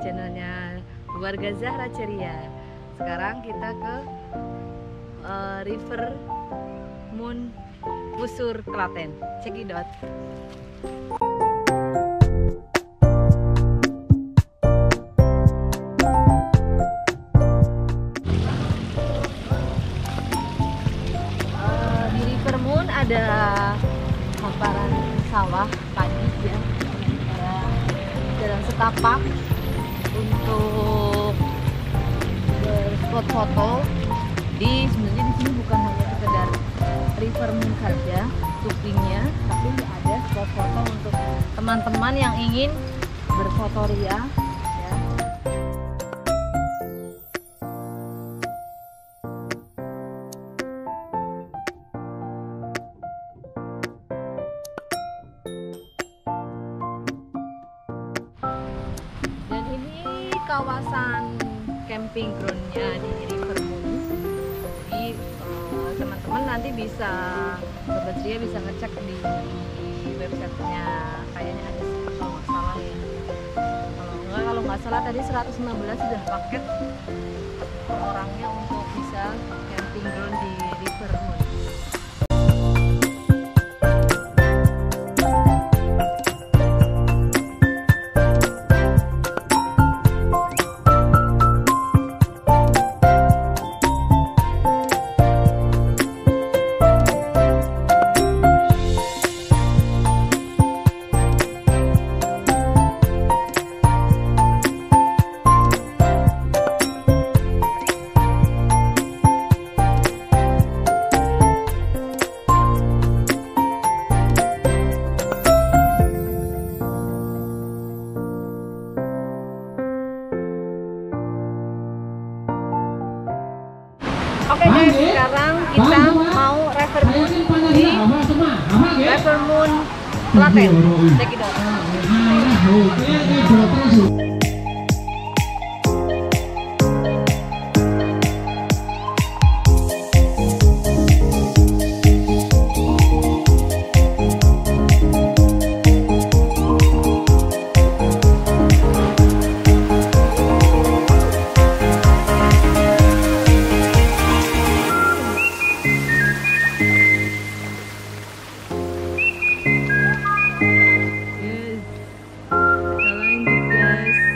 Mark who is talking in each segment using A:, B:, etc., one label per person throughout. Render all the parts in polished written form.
A: channelnya keluarga Zahra Ceria. Sekarang kita ke Rivermoon Busur Klaten. Cekidot. Di Rivermoon ada hamparan sawah padi ya. Jalan setapak untuk berspot foto. Sebenarnya di sini bukan hanya sekedar Rivermoon saja cupingnya, tapi ada spot foto untuk teman-teman yang ingin berfotoria ya. Dan ini kawasan camping groundnya di Rivermoon. Jadi teman-teman nanti bisa, Sobat Ceria bisa ngecek di websitenya, kayaknya ada kalau nggak salah ya. Kalau nggak salah tadi 116 sudah paket orangnya untuk bisa camping ground di Rivermoon. Oke guys, sekarang kita mau Rivermoon di Rivermoon Klaten. Check it out. Guys.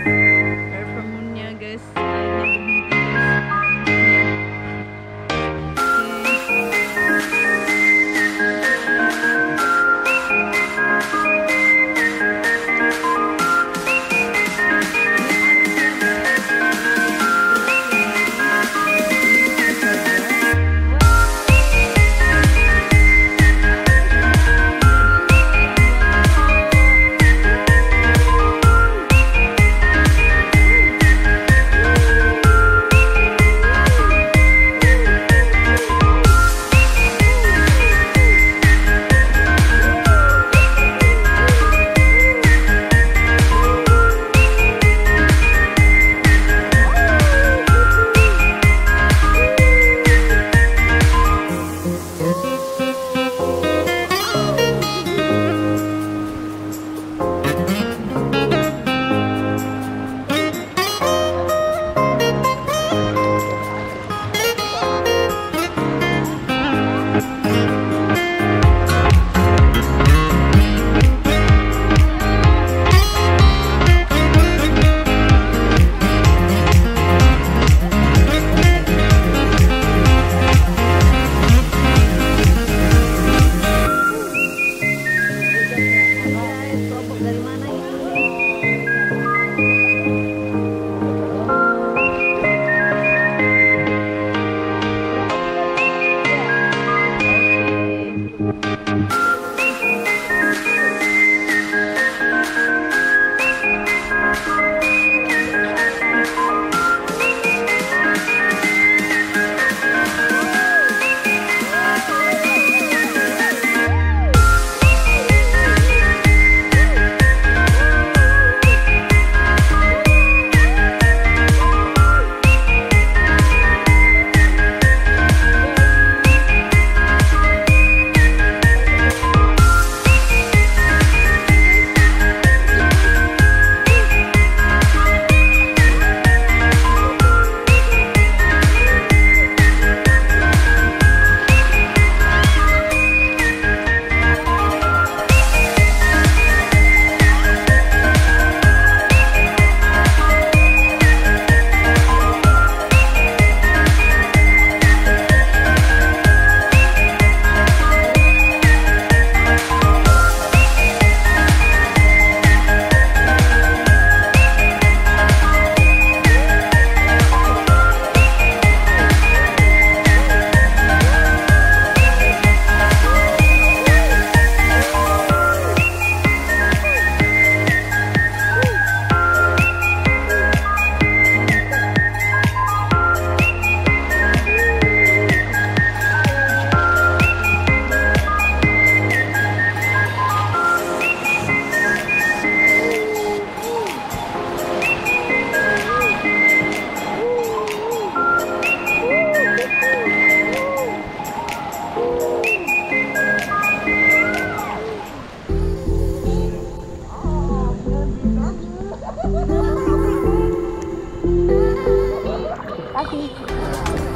A: kasih.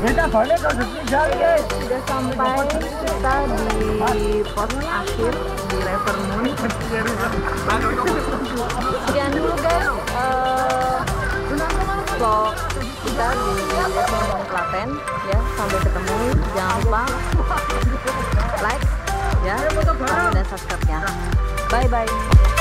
A: Sudah sampai kita di pos akhir di Rivermoon. Sekian dulu guys vlog kita di Rivermoon Klaten ya. Sampai ketemu, jangan lupa like ya, dan subscribe nya. Bye bye.